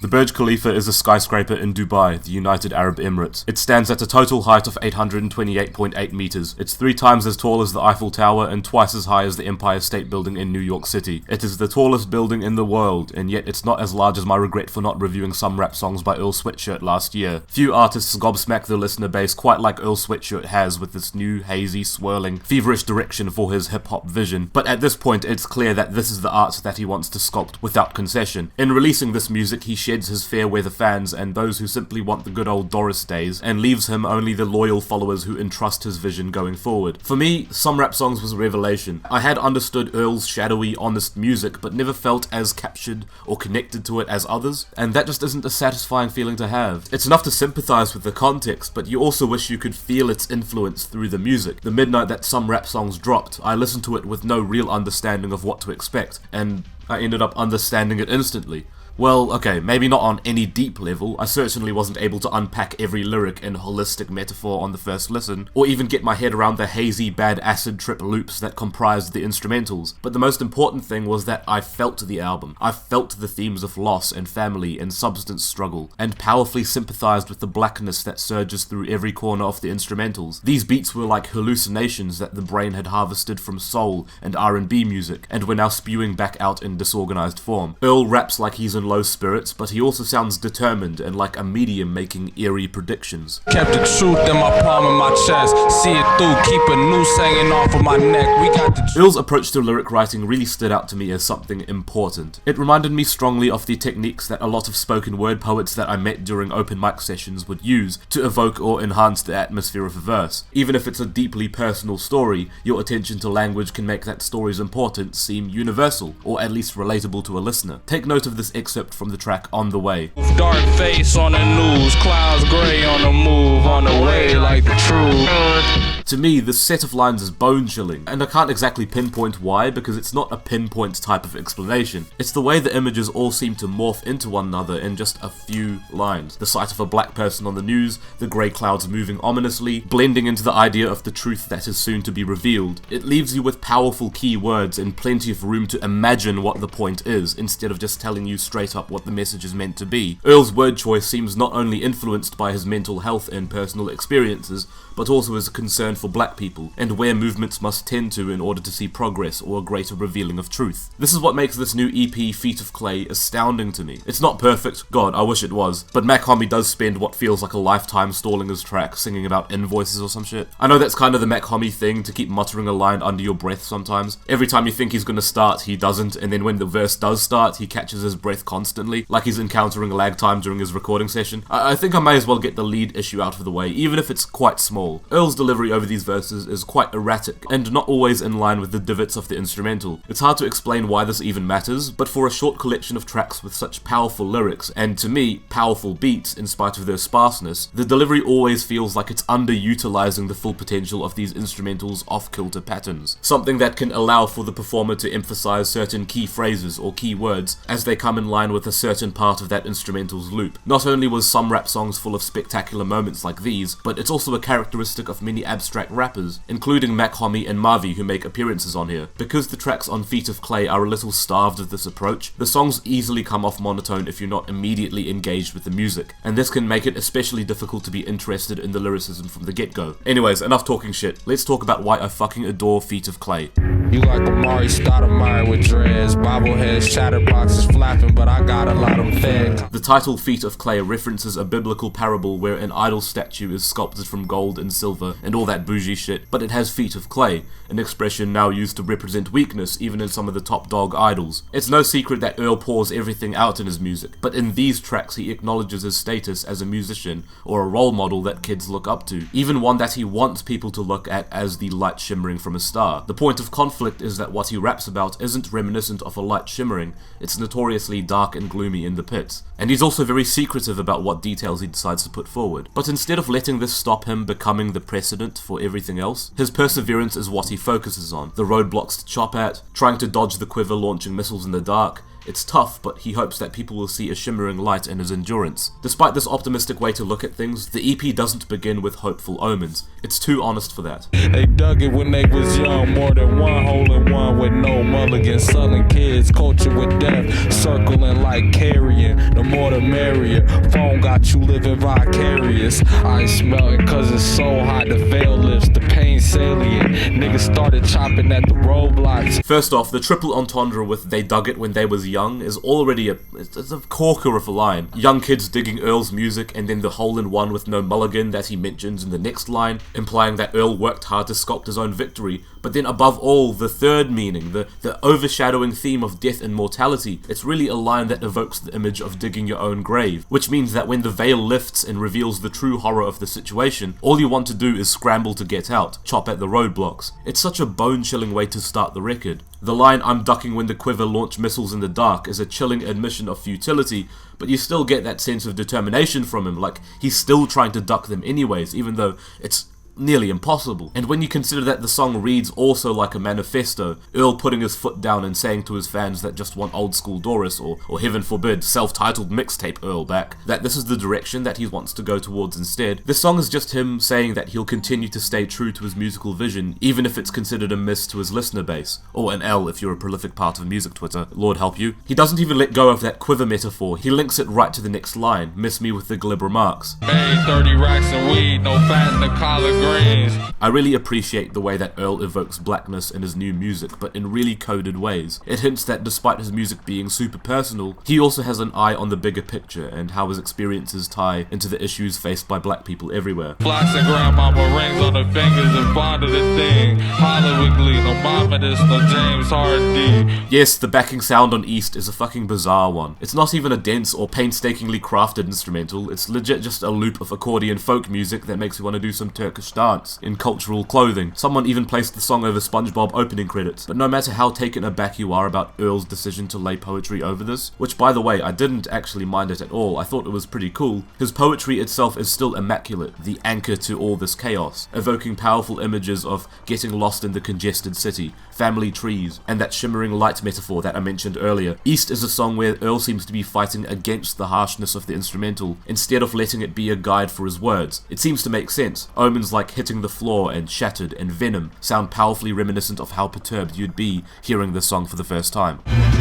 The Burj Khalifa is a skyscraper in Dubai, the United Arab Emirates. It stands at a total height of 828.8 meters. It's 3 times as tall as the Eiffel Tower and twice as high as the Empire State Building in New York City. It is the tallest building in the world, and yet it's not as large as my regret for not reviewing some rap songs by Earl Sweatshirt last year. Few artists gobsmack the listener base quite like Earl Sweatshirt has with this new, hazy, swirling, feverish direction for his hip-hop vision, but at this point it's clear that this is the art that he wants to sculpt without concession. In releasing this music, he sheds his fair weather fans and those who simply want the good old Doris days, and leaves him only the loyal followers who entrust his vision going forward. For me, Some Rap Songs was a revelation. I had understood Earl's shadowy, honest music, but never felt as captured or connected to it as others, and that just isn't a satisfying feeling to have. It's enough to sympathize with the context, but you also wish you could feel its influence through the music. The midnight that Some Rap Songs dropped, I listened to it with no real understanding of what to expect, and I ended up understanding it instantly. Well, okay, maybe not on any deep level. I certainly wasn't able to unpack every lyric in holistic metaphor on the first listen, or even get my head around the hazy, bad acid trip loops that comprised the instrumentals. But the most important thing was that I felt the album. I felt the themes of loss and family and substance struggle, and powerfully sympathized with the blackness that surges through every corner of the instrumentals. These beats were like hallucinations that the brain had harvested from soul and R&B music, and were now spewing back out in disorganized form. Earl raps like he's in low spirits, but he also sounds determined and like a medium making eerie predictions. Kept the truth in my palm and my chest, see it through, keep a noose hanging off of my neck. We got the Earl's approach to lyric writing really stood out to me as something important. It reminded me strongly of the techniques that a lot of spoken word poets that I met during open mic sessions would use to evoke or enhance the atmosphere of a verse. Even if it's a deeply personal story, your attention to language can make that story's importance seem universal, or at least relatable to a listener. Take note of this excerpt from the track On the Way. dark face on the news, clouds gray on the move, on the way like the truth. To me, this set of lines is bone-chilling, and I can't exactly pinpoint why, because it's not a pinpoint type of explanation. It's the way the images all seem to morph into one another in just a few lines. The sight of a black person on the news, the grey clouds moving ominously, blending into the idea of the truth that is soon to be revealed. It leaves you with powerful key words and plenty of room to imagine what the point is, instead of just telling you straight up what the message is meant to be. Earl's word choice seems not only influenced by his mental health and personal experiences, but also his concern for black people, and where movements must tend to in order to see progress or a greater revealing of truth. This is what makes this new EP, Feet of Clay, astounding to me. It's not perfect, God, I wish it was, but mach-hommy does spend what feels like a lifetime stalling his track, singing about invoices or some shit. I know that's kind of the mach-hommy thing, to keep muttering a line under your breath sometimes. Every time you think he's gonna start, he doesn't, and then when the verse does start, he catches his breath constantly, like he's encountering lag time during his recording session. I think I may as well get the lead issue out of the way, even if it's quite small. Earl's delivery over these verses is quite erratic, and not always in line with the divots of the instrumental. It's hard to explain why this even matters, but for a short collection of tracks with such powerful lyrics, and to me, powerful beats in spite of their sparseness, the delivery always feels like it's underutilizing the full potential of these instrumentals' off-kilter patterns. Something that can allow for the performer to emphasize certain key phrases or key words as they come in line with a certain part of that instrumental's loop. Not only was Some Rap Songs full of spectacular moments like these, but it's also a characteristic of many abstract rappers, including mach-hommy and Mavi, who make appearances on here. Because the tracks on Feet of Clay are a little starved of this approach, the songs easily come off monotone if you're not immediately engaged with the music, and this can make it especially difficult to be interested in the lyricism from the get-go. Anyways, enough talking shit, let's talk about why I fucking adore Feet of Clay. You like Amari Stoudemire with dreads, bobbleheads, chatterboxes flapping, but I got a lot of fed. The title Feet of Clay references a biblical parable where an idol statue is sculpted from gold and silver and all that bougie shit, but it has feet of clay, an expression now used to represent weakness even in some of the top dog idols. It's no secret that Earl pours everything out in his music, but in these tracks he acknowledges his status as a musician or a role model that kids look up to, even one that he wants people to look at as the light shimmering from a star. The point of conflict is that what he raps about isn't reminiscent of a light shimmering, it's notoriously dark and gloomy in the pits. And he's also very secretive about what details he decides to put forward. But instead of letting this stop him becoming the precedent for everything else, his perseverance is what he focuses on. The roadblocks to chop at, trying to dodge the quiver launching missiles in the dark, It's tough, but he hopes that people will see a shimmering light in his endurance. Despite this optimistic way to look at things, the EP doesn't begin with hopeful omens. It's too honest for that. They dug it when they was young, more than one hole in one with no mulligan. Selling kids, culture with death, circling like carrion. The more the merrier. Phone got you living vicarious. Ice melting cause it's so hot, the veil lifts, the pain salient. Niggas started chopping at the roadblocks. First off, the triple entendre with "they dug it when they was young" is already it's a corker of a line. Young kids digging Earl's music, and then the hole-in-one with no mulligan that he mentions in the next line, implying that Earl worked hard to sculpt his own victory. But then above all, the third meaning, the overshadowing theme of death and mortality, it's really a line that evokes the image of digging your own grave, which means that when the veil lifts and reveals the true horror of the situation, all you want to do is scramble to get out, chop at the roadblocks. It's such a bone-chilling way to start the record. The line "I'm ducking when the quiver launch missiles in the dark" is a chilling admission of futility, but you still get that sense of determination from him, like he's still trying to duck them anyways, even though it's nearly impossible. And when you consider that the song reads also like a manifesto, Earl putting his foot down and saying to his fans that just want old school Doris, or heaven forbid, self-titled mixtape Earl back, that this is the direction that he wants to go towards instead. This song is just him saying that he'll continue to stay true to his musical vision, even if it's considered a miss to his listener base, or an L if you're a prolific part of music Twitter, Lord help you. He doesn't even let go of that quiver metaphor, he links it right to the next line, "miss me with the glib remarks." Made 30 racks of weed, no fat in the collard greens. I really appreciate the way that Earl evokes blackness in his new music, but in really coded ways. It hints that despite his music being super personal, he also has an eye on the bigger picture and how his experiences tie into the issues faced by black people everywhere. Flocks and grandmama rings on the fingers and bonded a thing. Hollywood Glee, no mama this, no James Hardy. Yes, the backing sound on East is a fucking bizarre one. It's not even a dense or painstakingly crafted instrumental, it's legit just a loop of accordion folk music that makes you want to do some Turkish dance in cultural clothing. Someone even placed the song over SpongeBob opening credits. But no matter how taken aback you are about Earl's decision to lay poetry over this, which by the way, I didn't actually mind it at all, I thought it was pretty cool, his poetry itself is still immaculate, the anchor to all this chaos, evoking powerful images of getting lost in the congested city, family trees, and that shimmering light metaphor that I mentioned earlier. East is a song where Earl seems to be fighting against the harshness of the instrumental, instead of letting it be a guide for his words. It seems to make sense. Omens like hitting the floor and shattered and venom sound powerfully reminiscent of how perturbed you'd be hearing this song for the first time.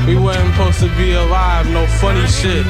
We weren't supposed to be alive, no funny shit.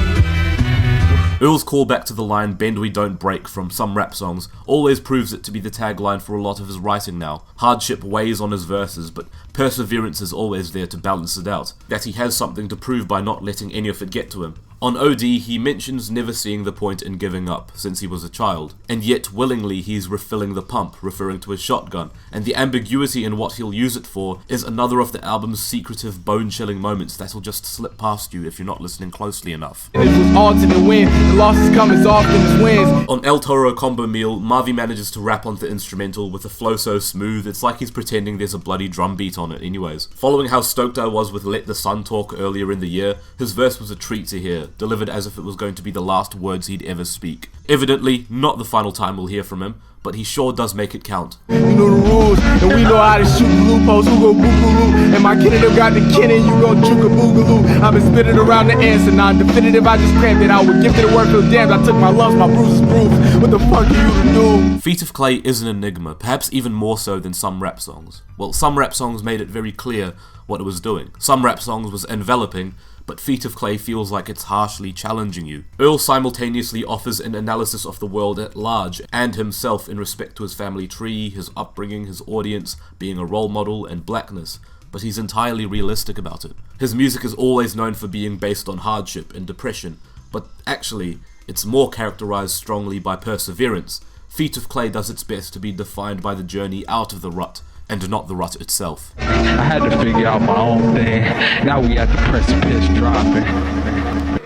Earl's callback to the line "bend we don't break" from some rap songs always proves it to be the tagline for a lot of his writing now. Hardship weighs on his verses, but perseverance is always there to balance it out, that he has something to prove by not letting any of it get to him. On OD, he mentions never seeing the point in giving up since he was a child, and yet willingly he's refilling the pump, referring to his shotgun, and the ambiguity in what he'll use it for is another of the album's secretive, bone-chilling moments that'll just slip past you if you're not listening closely enough. It was all to the win, the losses come as often as wins. On El Toro Combo Meal, Marvy manages to rap onto the instrumental with a flow so smooth, it's like he's pretending there's a bloody drum beat on it anyways. Following how stoked I was with Let the Sun Talk earlier in the year, his verse was a treat to hear, delivered as if it was going to be the last words he'd ever speak. Evidently, not the final time we'll hear from him, but he sure does make it count. You know the rules, and we know how to shoot the loopholes. Who go boogaloo? And my kid them got the cannon, you gon' juke a boogaloo. I've been spitting around the answer, non-definitive. I just cramped it. I would give it a word for the damned. I took my loves, my bruises bruised. What the fuck are you to do? Feet of Clay is an enigma, perhaps even more so than some rap songs. Well, some rap songs made it very clear what it was doing. Some rap songs was enveloping, but Feet of Clay feels like it's harshly challenging you. Earl simultaneously offers an analysis of the world at large and himself in respect to his family tree, his upbringing, his audience, being a role model, and blackness, but he's entirely realistic about it. His music is always known for being based on hardship and depression, but actually, it's more characterized strongly by perseverance. Feet of Clay does its best to be defined by the journey out of the rut, and not the rut itself. I had to figure out my own thing. Now we at the precipice dropping.